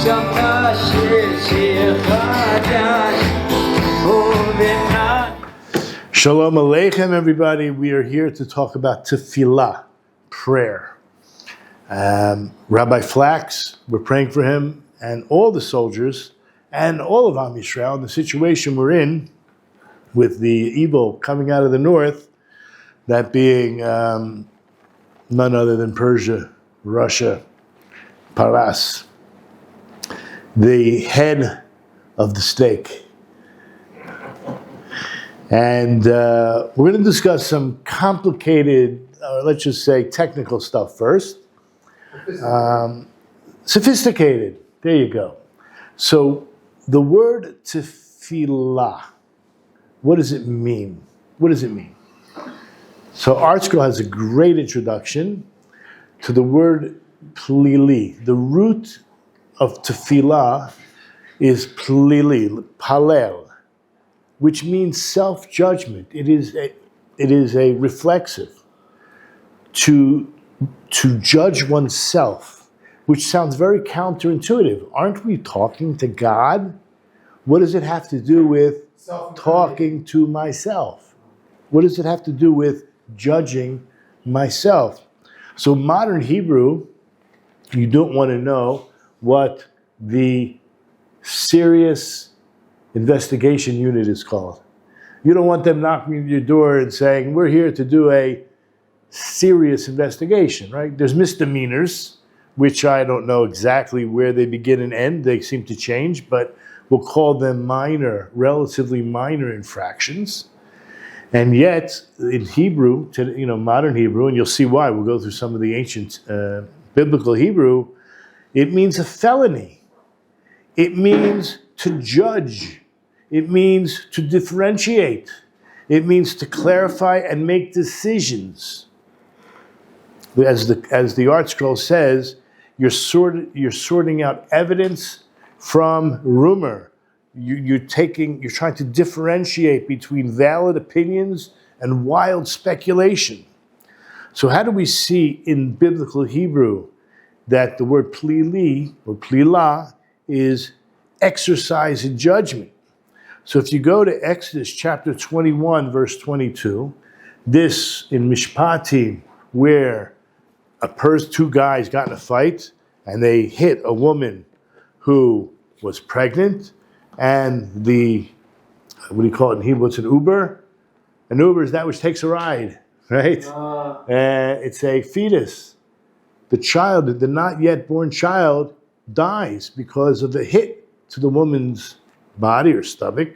Shalom Aleichem, everybody. We are here to talk about tefillah, prayer. Rabbi Flax, we're praying for him and all the soldiers and all of Am Yisrael in the situation we're in with the evil coming out of the north, that being none other than Persia, Russia, Paras, the head of the stake. And we're going to discuss some complicated, let's just say technical stuff first. Sophisticated, there you go. So the word tefillah, what does it mean? What does it mean? So ArtScroll has a great introduction to the word plili. The root of tefillah is plili, palel, which means self-judgment. It is a reflexive to judge oneself, which sounds very counterintuitive. Aren't we talking to God? What does it have to do with talking to myself? What does it have to do with judging myself? So modern Hebrew, you don't want to know what the serious investigation unit is called. You don't want them knocking on your door and saying, we're here to do a serious investigation, right? There's misdemeanors, which I don't know exactly where they begin and end. They seem to change, but we'll call them minor, relatively minor infractions. And yet, in Hebrew, modern Hebrew, and you'll see why, we'll go through some of the ancient biblical Hebrew, it means a felony. It means to judge. It means to differentiate. It means to clarify and make decisions. As the ArtScroll says, you're sorting out evidence from rumor. You're trying to differentiate between valid opinions and wild speculation. So how do we see in biblical Hebrew that the word plili or plilah is exercise in judgment? So if you go to Exodus chapter 21, verse 22, this in Mishpatim, where two guys got in a fight and they hit a woman who was pregnant, and what do you call it in Hebrew? It's an Uber. An Uber is that which takes a ride, right? It's a fetus. The child, the not yet born child, dies because of the hit to the woman's body or stomach.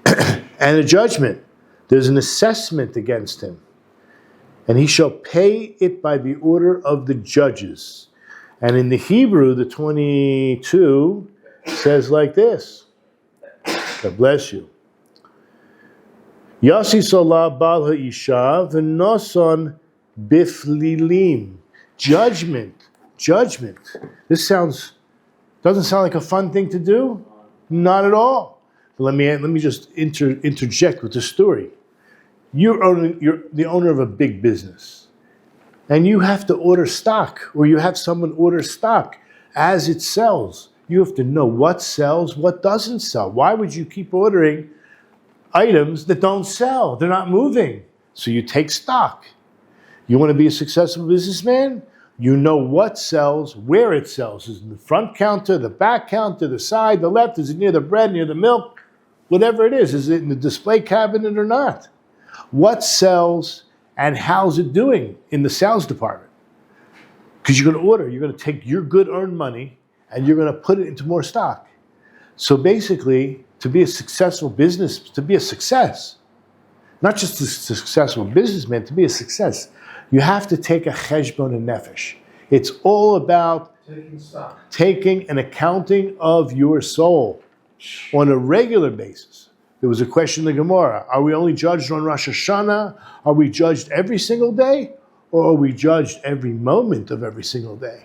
And a judgment. There's an assessment against him. And he shall pay it by the order of the judges. And in the Hebrew, the 22 says like this. God bless you. Yasi solah bal ha'isha v'noson biflilim. Judgment. This doesn't sound like a fun thing to do? Not at all. But let me just interject with the story. You're the owner of a big business, and you have to order stock, or you have someone order stock as it sells. You have to know what sells, what doesn't sell. Why would you keep ordering items that don't sell? They're not moving. So you take stock. You want to be a successful businessman? You know what sells, where it sells. Is it in the front counter, the back counter, the side, the left? Is it near the bread, near the milk? Whatever it is it in the display cabinet or not? What sells and how's it doing in the sales department? Because you're going to take your good earned money and you're going to put it into more stock. So basically, to be a successful business, to be a success, not just a successful businessman, to be a success, you have to take a cheshbon and nefesh. It's all about taking an accounting of your soul on a regular basis. There was a question in the Gemara. Are we only judged on Rosh Hashanah? Are we judged every single day? Or are we judged every moment of every single day?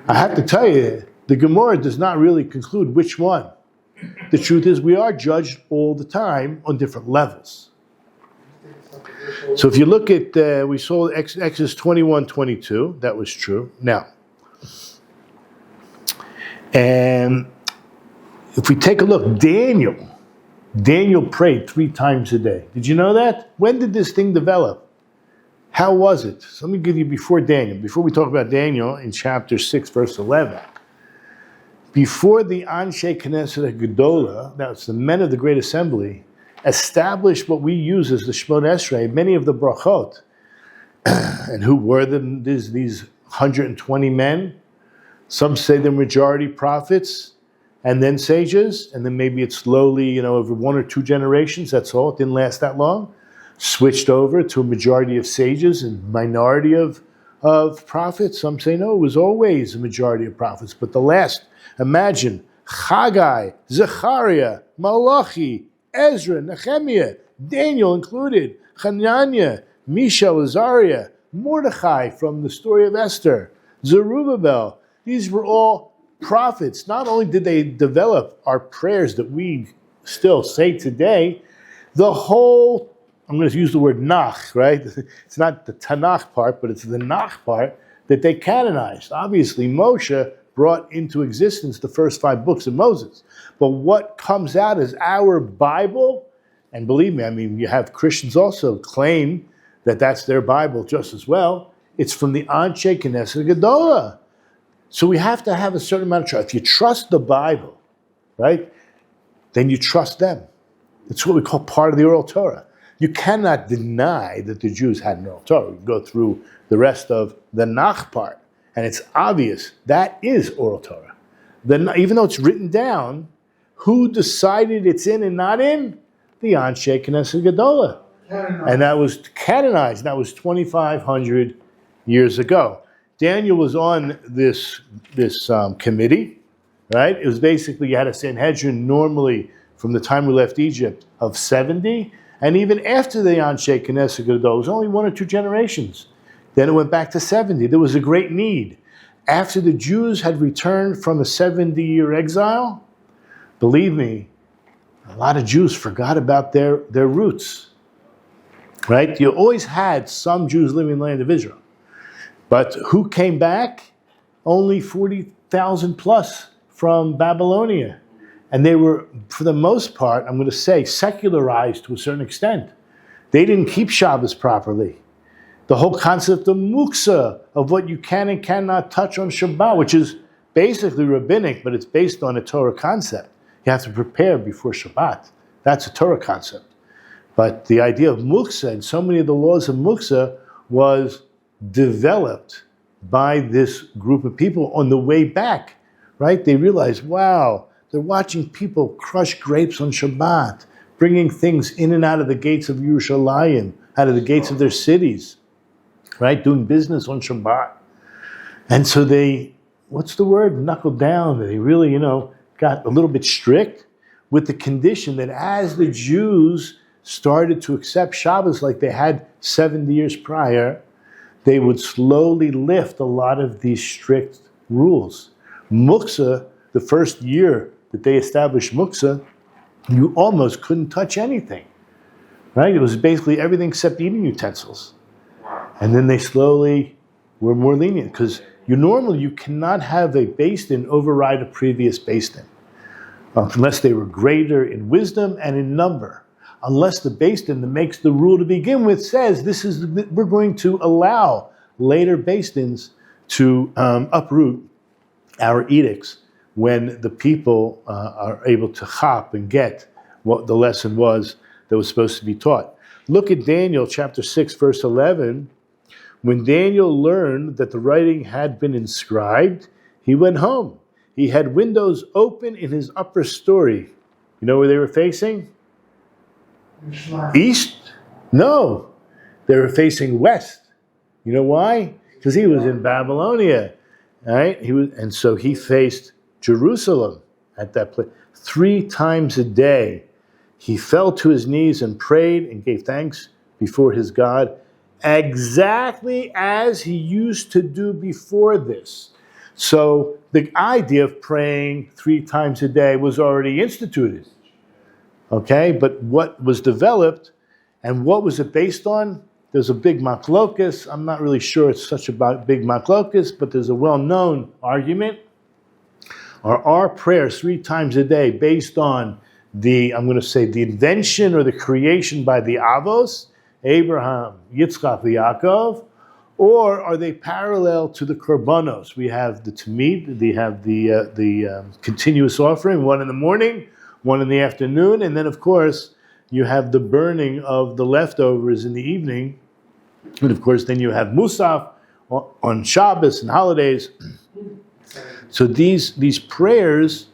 I have to tell you, the Gemara does not really conclude which one. The truth is we are judged all the time on different levels. So if you look at, we saw Exodus 21:22, that was true. Now, And if we take a look, Daniel prayed 3 times a day. Did you know that? When did this thing develop? How was it? So let me give you before Daniel. Before we talk about Daniel in chapter 6, verse 11. Before the Anshe Knesset Gedola, that's the men of the Great Assembly, established what we use as the Shemona Esrei, many of the brachot. And who were these 120 men? Some say the majority prophets, and then sages, and then maybe it's slowly, over 1 or 2 generations, that's all, it didn't last that long, switched over to a majority of sages and minority of prophets. Some say no, it was always a majority of prophets, but the last, imagine, Haggai, Zechariah, Malachi, Ezra, Nehemiah, Daniel included, Hananiah, Mishael, Azariah, Mordechai from the story of Esther, Zerubbabel. These were all prophets. Not only did they develop our prayers that we still say today, the whole, I'm going to use the word Nach, right? It's not the Tanakh part, but it's the Nach part that they canonized. Obviously, Moshe brought into existence the first 5 books of Moses. But what comes out as our Bible, and believe me, you have Christians also claim that that's their Bible just as well. It's from the Anshe Knesset Gedola. So we have to have a certain amount of trust. If you trust the Bible, right, then you trust them. It's what we call part of the oral Torah. You cannot deny that the Jews had an oral Torah. You go through the rest of the Nach part, and it's obvious that is oral Torah. Even though it's written down, who decided it's in and not in? The Anshe Knesset Gedola. And that was canonized. That was 2,500 years ago. Daniel was on this committee, right? It was basically, you had a Sanhedrin normally from the time we left Egypt of 70, and even after the Anshe Knesset Gedola, it was only 1 or 2 generations. Then it went back to 70. There was a great need. After the Jews had returned from a 70-year exile, believe me, a lot of Jews forgot about their roots, right? You always had some Jews living in the land of Israel. But who came back? Only 40,000 plus from Babylonia. And they were, for the most part, I'm going to say, secularized to a certain extent. They didn't keep Shabbos properly. The whole concept of muksa, of what you can and cannot touch on Shabbat, which is basically rabbinic, but it's based on a Torah concept. You have to prepare before Shabbat. That's a Torah concept. But the idea of muksa, and so many of the laws of muksa, was developed by this group of people on the way back, right? They realized, wow, they're watching people crush grapes on Shabbat, bringing things in and out of the gates of Yerushalayim, out of the gates of their cities, right? Doing business on Shabbat. And so they, what's the word? Knuckled down. They really, got a little bit strict with the condition that as the Jews started to accept Shabbos like they had 70 years prior, they would slowly lift a lot of these strict rules. Muksa, the first year that they established Muksa, you almost couldn't touch anything, right? It was basically everything except eating utensils. And then they slowly were more lenient, because you cannot have a Beis Din override a previous Beis Din, unless they were greater in wisdom and in number. Unless the Beis Din that makes the rule to begin with says we're going to allow later Beis Dins to uproot our edicts when the people are able to chop and get what the lesson was that was supposed to be taught. Look at Daniel chapter 6, verse 11. When Daniel learned that the writing had been inscribed, he went home. He had windows open in his upper story. You know where they were facing? East? No. They were facing west. You know why? Because he was in Babylonia. Right? And so he faced Jerusalem at that place. 3 times a day, he fell to his knees and prayed and gave thanks before his God, exactly as he used to do before this. So the idea of praying 3 times a day was already instituted. Okay, but what was developed and what was it based on? There's a big machlokas. I'm not really sure it's such a big machlokas, but there's a well-known argument Are our prayers 3 times a day based on the invention or the creation by the Avos, Abraham, Yitzchak, Yaakov, or are they parallel to the korbanos? We have the tamid, we have the continuous offering, one in the morning, one in the afternoon, and then of course you have the burning of the leftovers in the evening, and of course then you have Musaf on Shabbos and holidays. So these prayers,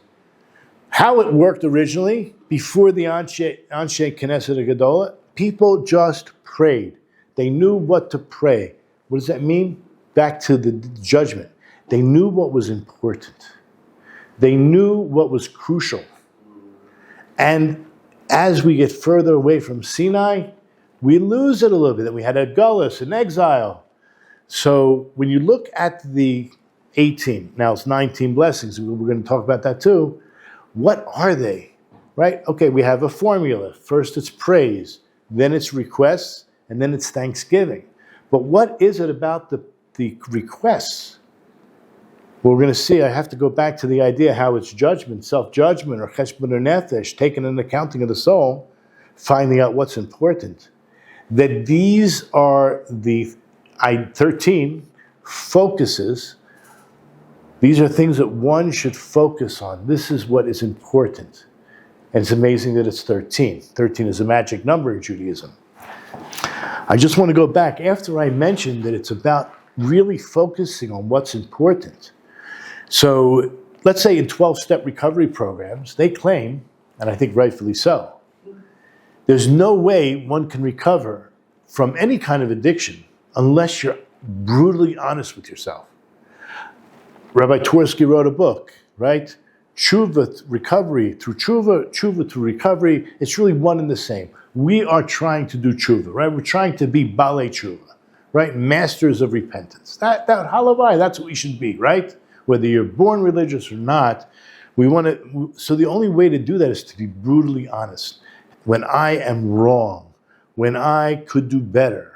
how it worked originally, before the Anshe Knesset Gedolah, people just prayed. They knew what to pray. What does that mean? Back to the judgment. They knew what was important. They knew what was crucial. And as we get further away from Sinai, we lose it a little bit. Then we had a gullus, an exile. So when you look at the 18, now it's 19 blessings, we're going to talk about that too. What are they? Right? Okay, we have a formula. First it's praise, then it's requests, and then it's thanksgiving. But what is it about the requests? Well, we're going to see, I have to go back to the idea how it's judgment, self-judgment, or cheshbon or nefesh, taking an accounting of the soul, finding out what's important. That these are the 13 focuses. These are things that one should focus on. This is what is important. And it's amazing that it's 13. 13 is a magic number in Judaism. I just want to go back after I mentioned that it's about really focusing on what's important. So let's say in 12-step recovery programs, they claim, and I think rightfully so, there's no way one can recover from any kind of addiction unless you're brutally honest with yourself. Rabbi Twersky wrote a book, right? Tshuva, recovery through tshuva, tshuva through recovery. It's really one and the same. We are trying to do tshuva, right? We're trying to be balei tshuva, right? Masters of repentance. That halavai, that's what we should be, right? Whether you're born religious or not, we want to. So the only way to do that is to be brutally honest. When I am wrong, when I could do better,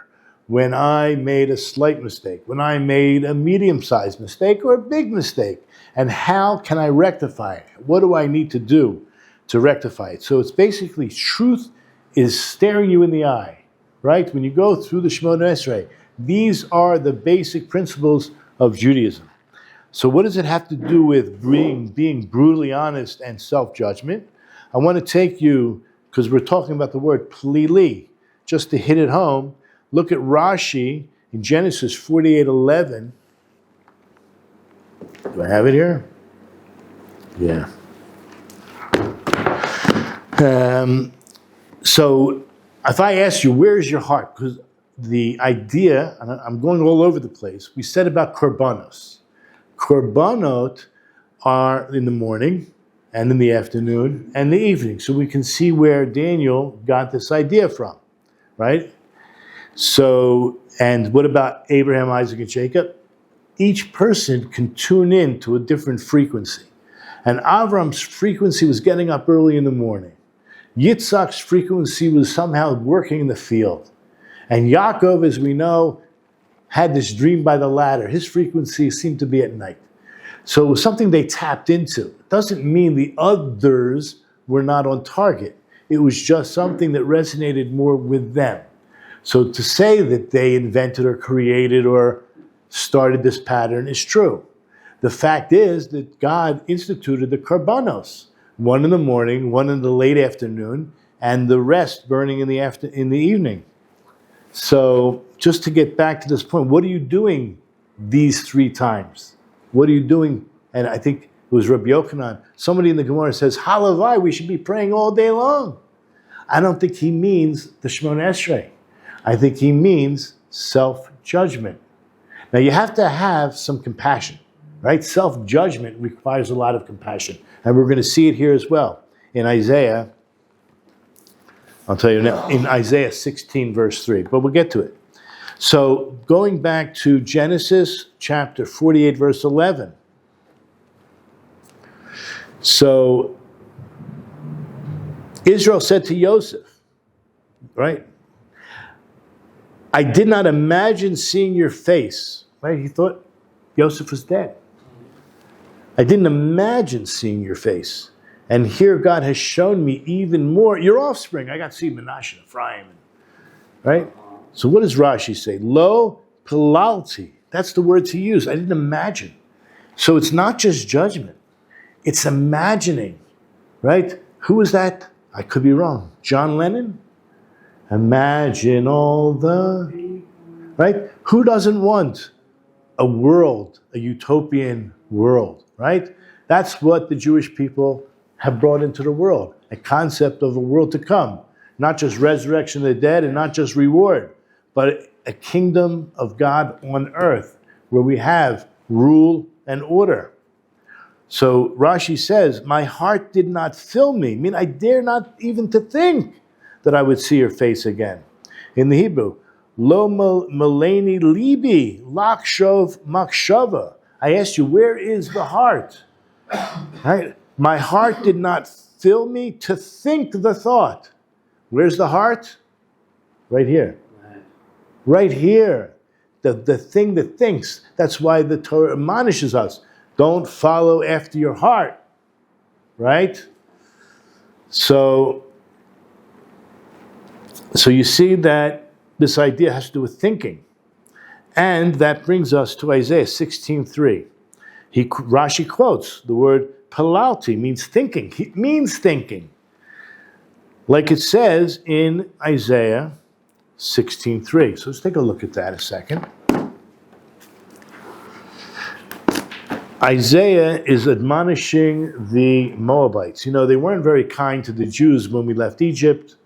when I made a slight mistake, when I made a medium-sized mistake or a big mistake, and how can I rectify it? What do I need to do to rectify it? So it's basically truth is staring you in the eye, right? When you go through the Shemona Esrei, these are the basic principles of Judaism. So what does it have to do with being brutally honest and self-judgment? I want to take you, because we're talking about the word plili, just to hit it home. Look at Rashi in Genesis 48:11. Do I have it here? Yeah. So if I ask you, where is your heart? Because the idea, and I'm going all over the place, we said about korbanos. Korbanot are in the morning and in the afternoon and the evening. So we can see where Daniel got this idea from, right? So, and what about Abraham, Isaac, and Jacob? Each person can tune in to a different frequency. And Avram's frequency was getting up early in the morning. Yitzchak's frequency was somehow working in the field. And Yaakov, as we know, had this dream by the ladder. His frequency seemed to be at night. So it was something they tapped into. It doesn't mean the others were not on target. It was just something that resonated more with them. So to say that they invented or created or started this pattern is true. The fact is that God instituted the korbanos, one in the morning, one in the late afternoon, and the rest burning in the evening. So just to get back to this point, what are you doing these 3 times? What are you doing? And I think it was Rabbi Yochanan. Somebody in the Gemara says, halavai, we should be praying all day long. I don't think he means the Shemona Esrei. I think he means self-judgment. Now you have to have some compassion, right? Self-judgment requires a lot of compassion. And we're going to see it here as well. In Isaiah, I'll tell you now, in Isaiah 16 verse 3, but we'll get to it. So going back to Genesis chapter 48 verse 11. So Israel said to Joseph, right? I did not imagine seeing your face, right? He thought Joseph was dead. I didn't imagine seeing your face. And here God has shown me even more. Your offspring. I got to see Menashe and Ephraim. Right? So what does Rashi say? Lo pilalti. That's the words he used. I didn't imagine. So it's not just judgment. It's imagining. Right? Who was that? I could be wrong. John Lennon? Imagine all the... Right? Who doesn't want a world, a utopian world? Right? That's what the Jewish people have brought into the world. A concept of a world to come. Not just resurrection of the dead and not just reward, but a kingdom of God on earth where we have rule and order. So Rashi says, my heart did not fill me. I mean, I dare not even to think that I would see your face again. In the Hebrew, lo maleni libi lakshov makshava. I asked you, where is the heart? Right? My heart did not fill me to think the thought. Where's the heart? Right here. Right here. The thing that thinks. That's why the Torah admonishes us. Don't follow after your heart. Right? So you see that this idea has to do with thinking. And that brings us to Isaiah 16:3. Rashi quotes the word palalti, means thinking. It means thinking. Like it says in Isaiah 16:3. So let's take a look at that a second. Isaiah is admonishing the Moabites. You know, they weren't very kind to the Jews when we left Egypt,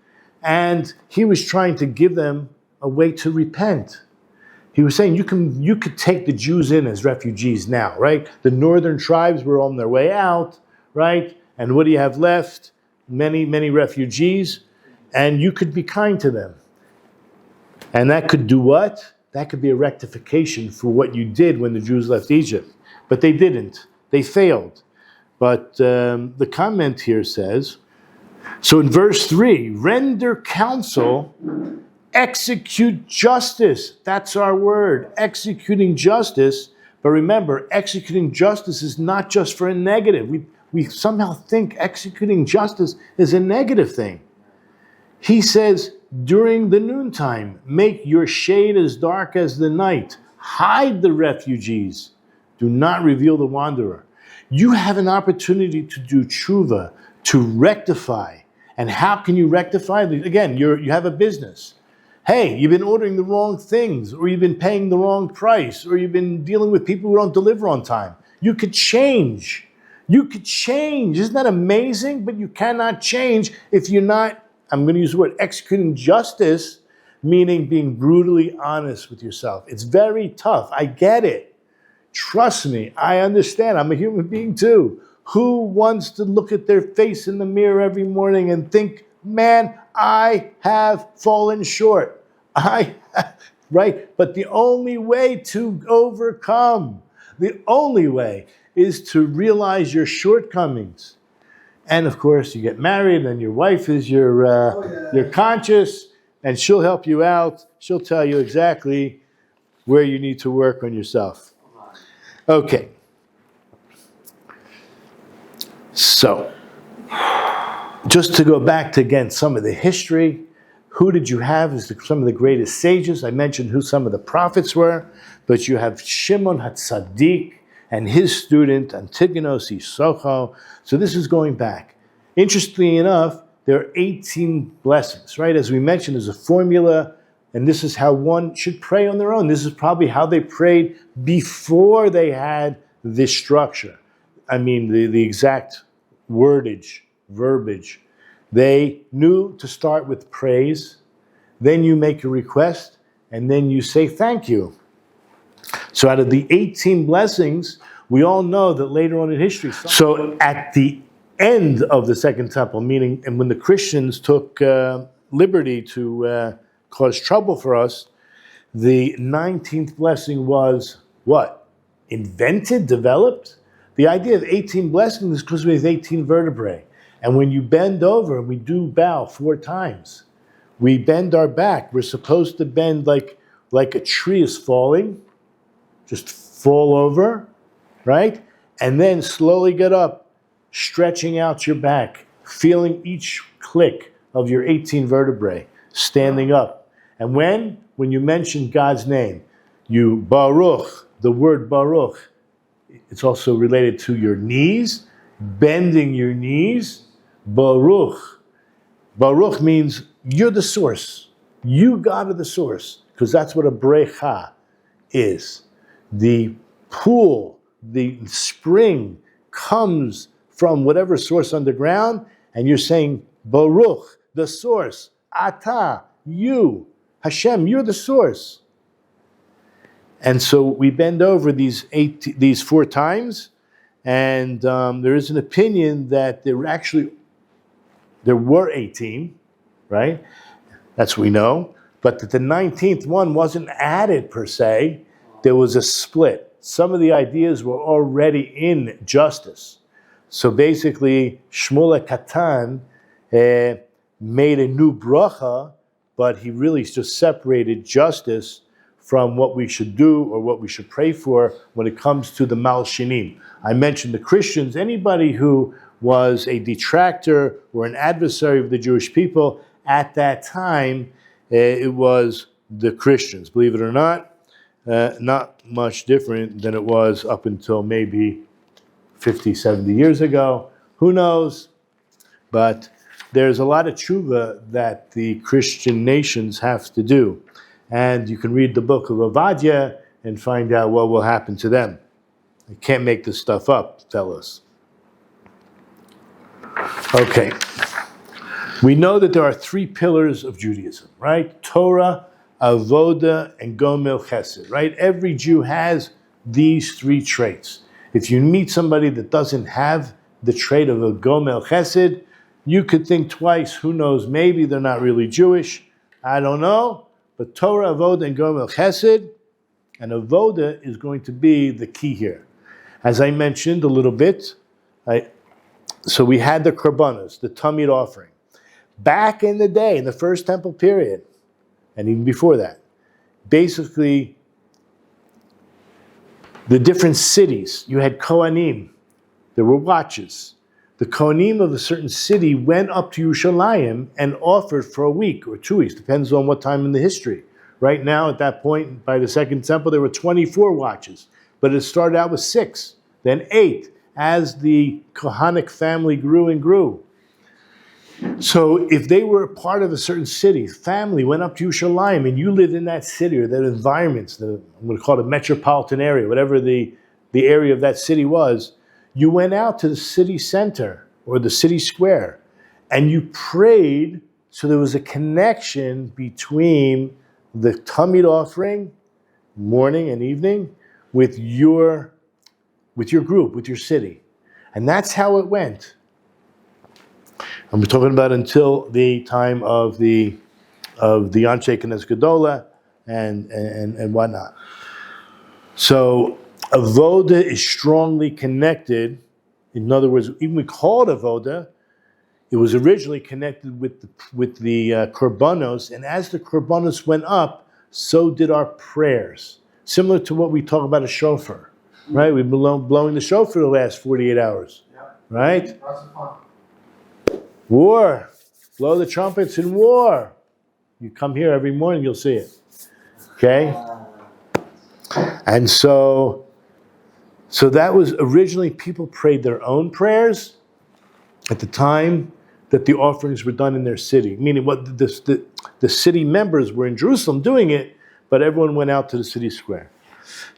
and he was trying to give them a way to repent. He was saying you could take the Jews in as refugees now, right? The northern tribes were on their way out, right? And what do you have left? Many, many refugees, and you could be kind to them. And that could do what? That could be a rectification for what you did when the Jews left Egypt. But they didn't. They failed. But the comment here says, so in verse 3, render counsel, execute justice. That's our word, executing justice. But remember, executing justice is not just for a negative. We somehow think executing justice is a negative thing. He says, during the noontime, make your shade as dark as the night. Hide the refugees. Do not reveal the wanderer. You have an opportunity to do tshuva, to rectify. And how can you rectify? Again, you have a business. Hey, you've been ordering the wrong things, or you've been paying the wrong price, or you've been dealing with people who don't deliver on time. You could change. You could change. Isn't that amazing? But you cannot change if you're not, I'm going to use the word, executing justice, meaning being brutally honest with yourself. It's very tough. I get it. Trust me, I understand. I'm a human being too. Who wants to look at their face in the mirror every morning and think, man, I have fallen short. Right? But the only way to overcome, the only way is to realize your shortcomings. And of course, you get married and your wife is your conscience, and she'll help you out. She'll tell you exactly where you need to work on yourself. Okay. So, just to go back to, again, some of the history, who did you have as some of the greatest sages? I mentioned who some of the prophets were, but you have Shimon HaTzadik and his student, Antigonus Isocho. So this is going back. Interestingly enough, there are 18 blessings, right? As we mentioned, there's a formula, and this is how one should pray on their own. This is probably how they prayed before they had this structure. I mean, the exact wordage, verbiage. They knew to start with praise, then you make a request, and then you say thank you. So out of the 18 blessings, we all know that later on in history, so at the end of the Second Temple, meaning and when the Christians took liberty to cause trouble for us, the 19th blessing was what? Invented, developed? The idea of 18 blessings is because we have 18 vertebrae. And when you bend over, and we do bow 4 times, we bend our back. We're supposed to bend like a tree is falling, just fall over, right? and then slowly get up, stretching out your back, feeling each click of your 18 vertebrae, standing up. And when you mention God's name, you Baruch, the word Baruch, it's also related to your knees, bending your knees. Baruch. Baruch means you're the source. You, God, are the source. Because that's what a brecha is. The pool, the spring comes from whatever source underground, and you're saying, Baruch, the source. Ata, you. Hashem, you're the source. And so we bend over these 4 times, and there is an opinion that there were 18, right? That's what we know. But that the 19th one wasn't added per se. There was a split. Some of the ideas were already in justice. So basically, Shmuel Katan made a new bracha, but he really just separated justice from what we should do or what we should pray for when it comes to the Malshinim. I mentioned the Christians. Anybody who was a detractor or an adversary of the Jewish people at that time, it was the Christians. Believe it or not much different than it was up until maybe 50, 70 years ago. Who knows? But there's a lot of tshuva that the Christian nations have to do. And you can read the book of Ovadia and find out what will happen to them. You can't make this stuff up, fellas. Okay. We know that there are 3 pillars of Judaism, right? Torah, Avoda, and Gomel Chesed, right? Every Jew has these 3 traits. If you meet somebody that doesn't have the trait of a Gomel Chesed, you could think twice. Who knows? Maybe they're not really Jewish. I don't know. But Torah, Avoda, and Gomel Chesed, and Avoda is going to be the key here. As I mentioned a little bit, so we had the Korbanos, the Tamid offering. Back in the day, in the first temple period, and even before that, basically, the different cities, you had Kohanim, there were watches. The Kohanim of a certain city went up to Yerushalayim and offered for a week or 2 weeks, depends on what time in the history. Right now, at that point, by the Second Temple, there were 24 watches, but it started out with 6, then 8, as the Kohanic family grew and grew. So if they were part of a certain city, family went up to Yerushalayim, and you lived in that city or that environment, I'm going to call it a metropolitan area, whatever the area of that city was, you went out to the city center or the city square and you prayed, so there was a connection between the Tamid offering, morning and evening, with your group, with your city. And that's how it went. And we're talking about until the time of the Anshe Knesset Gedola and whatnot. So Avoda is strongly connected. In other words, even we call it Avoda, it was originally connected with the Korbanos, and as the Korbanos went up, so did our prayers. Similar to what we talk about a shofar, right? We've been blowing the shofar the last 48 hours, right? War. Blow the trumpets in war. You come here every morning, you'll see it. Okay? And so that was originally, people prayed their own prayers at the time that the offerings were done in their city. Meaning what the city members were in Jerusalem doing it, but everyone went out to the city square.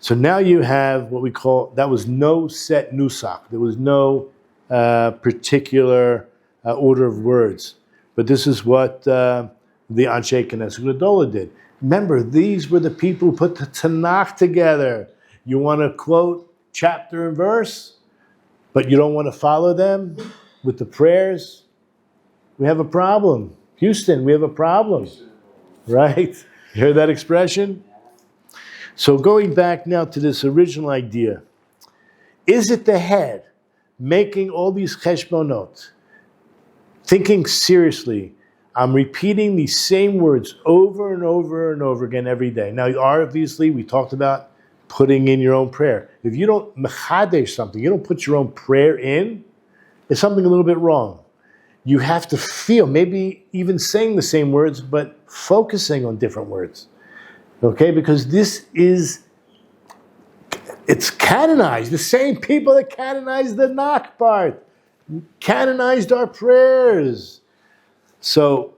So now you have what we call, that was no set nusach. There was no particular order of words. But this is what the Anshe Knesset Gedola did. Remember, these were the people who put the Tanakh together. You want to quote chapter and verse, but you don't want to follow them with the prayers? We have a problem. Houston, we have a problem. Right? You heard that expression? So going back now to this original idea, is it the head making all these cheshbonot, thinking seriously, I'm repeating these same words over and over and over again every day? Now, obviously, we talked about putting in your own prayer. If you don't mechadesh something, you don't put your own prayer in, there's something a little bit wrong. You have to feel, maybe even saying the same words, but focusing on different words. Okay, because it's canonized. The same people that canonized the knock part canonized our prayers. So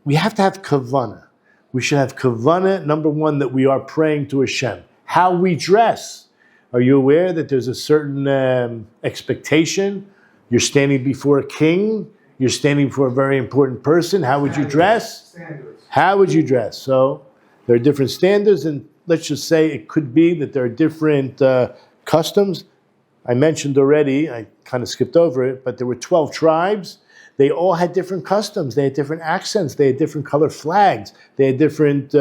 we have to have kavanah. We should have kavanah, number one, that we are praying to Hashem. How we dress. Are you aware that there's a certain expectation? You're standing before a king. You're standing before a very important person. How would you dress? Standards. How would you dress? So there are different standards, and let's just say it could be that there are different customs. I mentioned already, I kind of skipped over it, but there were 12 tribes. They all had different customs. They had different accents. They had different colored flags. They had different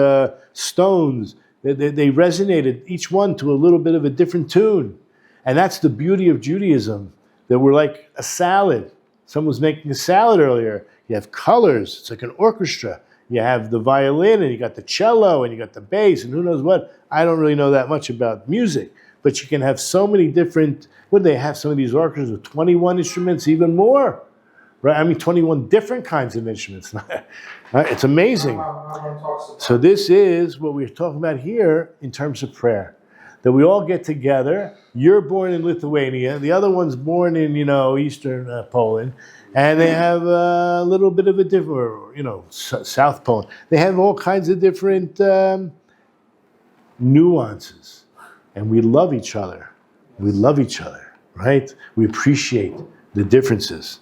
stones. They resonated, each one to a little bit of a different tune. And that's the beauty of Judaism, that we're like a salad. Someone was making a salad earlier. You have colors. It's like an orchestra. You have the violin, and you got the cello, and you got the bass, and who knows what. I don't really know that much about music, but you can have so many different, what do they have, some of these orchestras with 21 instruments, even more, right? I mean, 21 different kinds of instruments. Right? It's amazing. So this is what we're talking about here in terms of prayer, that we all get together. You're born in Lithuania. The other one's born in, Eastern Poland. And they have a little bit of a different, South Poland. They have all kinds of different nuances. And we love each other. We love each other, right? We appreciate the differences.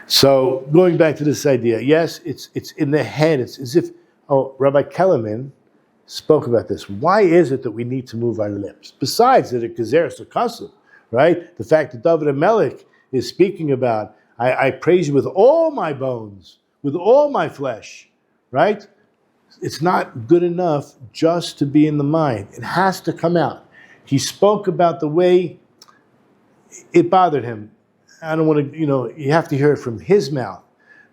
So going back to this idea, yes, it's in the head. It's as if, Rabbi Kellerman spoke about this. Why is it that we need to move our lips? Besides that, it gezeres hakasuv, right? The fact that Dovid Melech is speaking about, I praise you with all my bones, with all my flesh, right? It's not good enough just to be in the mind. It has to come out. He spoke about the way it bothered him. I don't want to, you have to hear it from his mouth.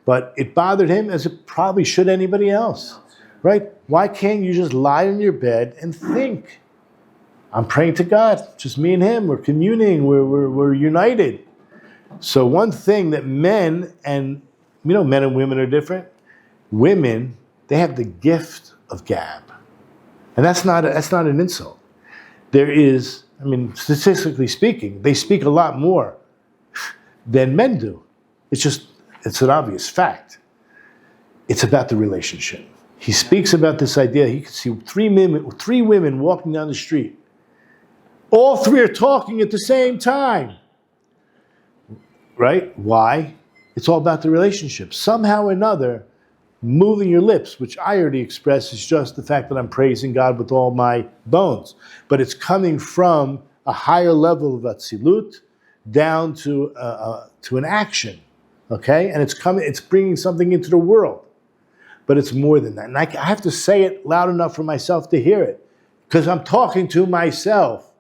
But it bothered him as it probably should anybody else, right? Why can't you just lie in your bed and think? I'm praying to God, just me and him. We're communing, we're united. So one thing that men and women are different. Women, they have the gift of gab. And that's not an insult. There is, statistically speaking, they speak a lot more than men do. It's an obvious fact. It's about the relationship. He speaks about this idea. He could see three women walking down the street. All three are talking at the same time. Right? Why? It's all about the relationship. Somehow or another, moving your lips, which I already expressed, is just the fact that I'm praising God with all my bones. But it's coming from a higher level of atzilut down to an action. Okay? And it's bringing something into the world. But it's more than that. And I have to say it loud enough for myself to hear it. Because I'm talking to myself.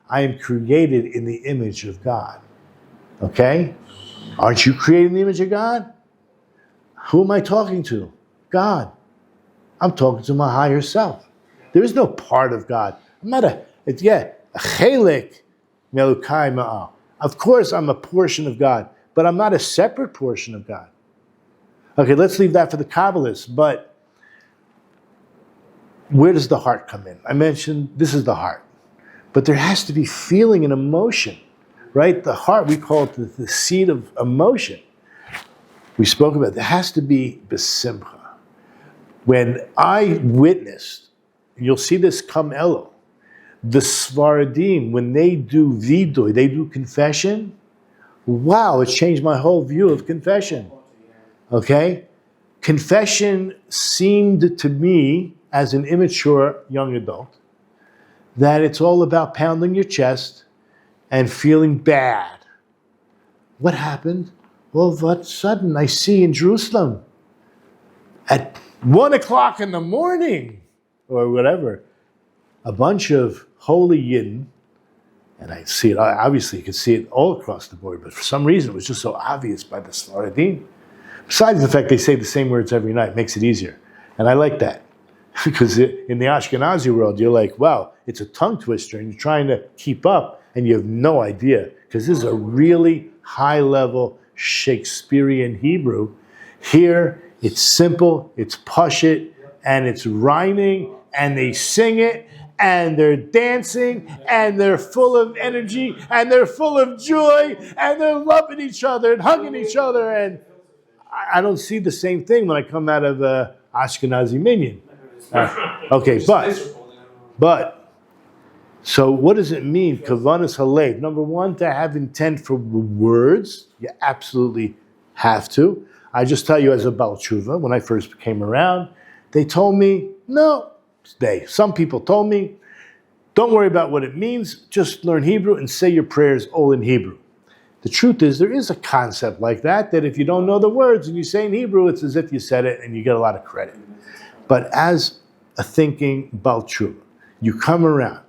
I am created in the image of God. Okay? Aren't you created in the image of God? Who am I talking to? God. I'm talking to my higher self. There is no part of God. I'm not a chelek melukai ma'al. Of course I'm a portion of God, but I'm not a separate portion of God. Okay, let's leave that for the Kabbalists, but where does the heart come in? I mentioned this is the heart. But there has to be feeling and emotion, right? The heart, we call it the seat of emotion. We spoke about it. There has to be besimcha. When I witnessed, you'll see this come Elo, the Svaradim, when they do vidoy, they do confession, wow, it changed my whole view of confession. Okay? Confession seemed to me, as an immature young adult, that it's all about pounding your chest and feeling bad. What happened? All of a sudden, I see in Jerusalem, at 1 o'clock in the morning, or whatever, a bunch of holy Yidden, and I see it, obviously you can see it all across the board, but for some reason it was just so obvious by the Svaradim. Besides the fact they say the same words every night, makes it easier. And I like that. Because in the Ashkenazi world, you're like, wow, it's a tongue twister, and you're trying to keep up, and you have no idea, because this is a really high-level Shakespearean Hebrew. Here, it's simple, it's pashut, and it's rhyming, and they sing it, and they're dancing, and they're full of energy, and they're full of joy, and they're loving each other and hugging each other. And I don't see the same thing when I come out of Ashkenazi minyan. Okay, but, so what does it mean? Kavanas halev. Number one, to have intent for words. You absolutely have to. I just tell you, as a Baal Tshuva, when I first came around, they told me, some people told me, don't worry about what it means, just learn Hebrew and say your prayers all in Hebrew. The truth is, there is a concept like that if you don't know the words and you say in Hebrew, it's as if you said it and you get a lot of credit. But as a thinking Baal Tshuva, you come around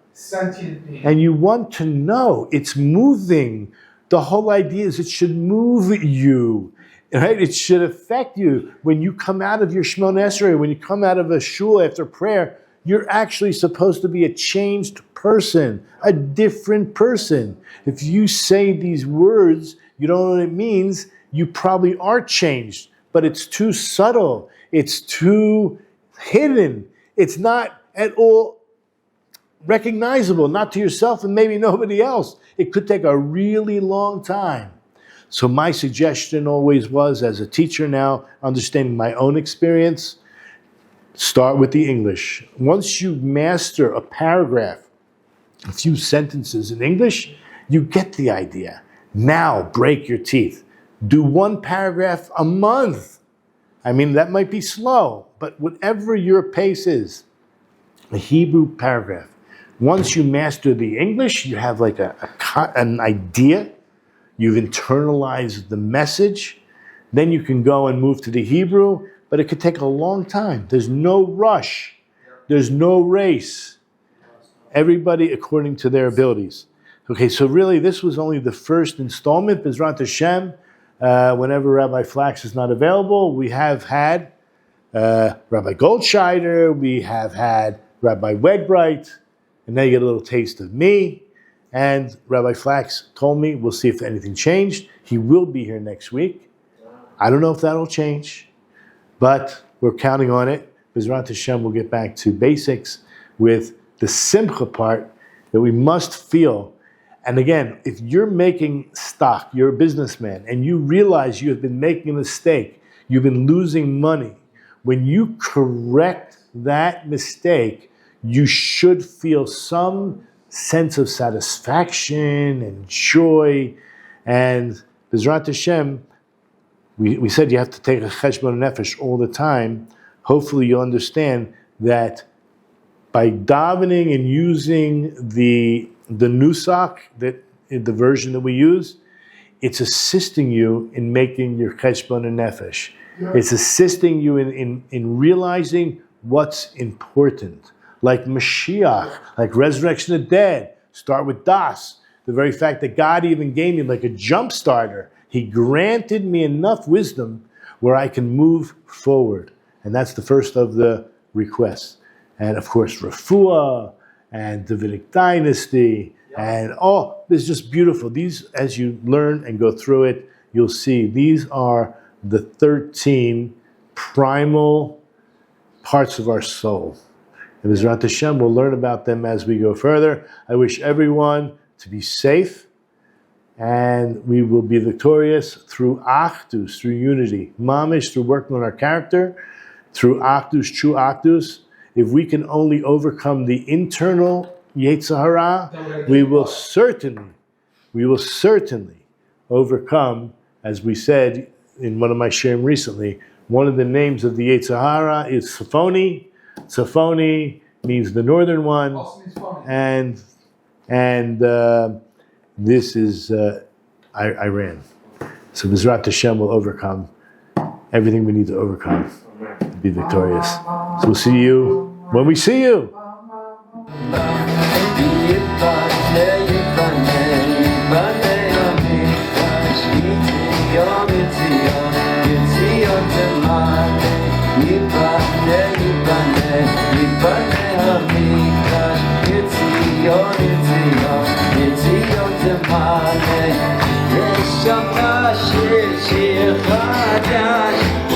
and you want to know, it's moving. The whole idea is it should move you. Right? It should affect you. When you come out of your Shemona Esrei, when you come out of a shul after prayer, you're actually supposed to be a changed person, a different person. If you say these words, you don't know what it means, you probably are changed. But it's too subtle. It's too hidden. It's not at all recognizable, not to yourself and maybe nobody else. It could take a really long time. So my suggestion always was, as a teacher now, understanding my own experience, start with the English. Once you master a paragraph, a few sentences in English, you get the idea. Now break your teeth. Do one paragraph a month. I mean, that might be slow, but whatever your pace is, a Hebrew paragraph. Once you master the English, you have like an idea. You've internalized the message. Then you can go and move to the Hebrew, but it could take a long time. There's no rush. There's no race. Everybody according to their abilities. Okay, so really this was only the first installment. B'ezrat Hashem, whenever Rabbi Flax is not available, we have had Rabbi Goldscheider, we have had Rabbi Wedbright, and now you get a little taste of me. And Rabbi Flax told me, we'll see if anything changed. He will be here next week. I don't know if that'll change, but we're counting on it. B'ezrat Hashem, we'll get back to basics with the simcha part that we must feel. And again, if you're making stock, you're a businessman, and you realize you have been making a mistake, you've been losing money, when you correct that mistake, you should feel some sense of satisfaction and joy. And B'ezrat Hashem, we said you have to take a cheshbon nefesh all the time. Hopefully you'll understand that by davening and using the nusach, that the version that we use, it's assisting you in making your cheshbon nefesh. Yeah. It's assisting you in realizing what's important. Like Mashiach, like resurrection of the dead. Start with Das. The very fact that God even gave me like a jump starter. He granted me enough wisdom where I can move forward. And that's the first of the requests. And of course, Refuah and Davidic dynasty. And it's just beautiful. These, as you learn and go through it, you'll see these are the 13 primal parts of our soul. And B'ezrat Hashem, we'll learn about them as we go further. I wish everyone to be safe, and we will be victorious through achdus, through unity. Mamish, through working on our character, through achdus, true achdus. If we can only overcome the internal Yetzer Hara, we will certainly overcome, as we said in one of my shirim recently, one of the names of the Yetzer Hara is Safoni. Safoni means the northern one, and this is Iran. So B'ezrat Hashem will overcome everything we need to overcome to be victorious. So we'll see you when we see you. Yiboneh, המקדש, לציון, לציון, לציון תמלא, יש שם שיר חדש.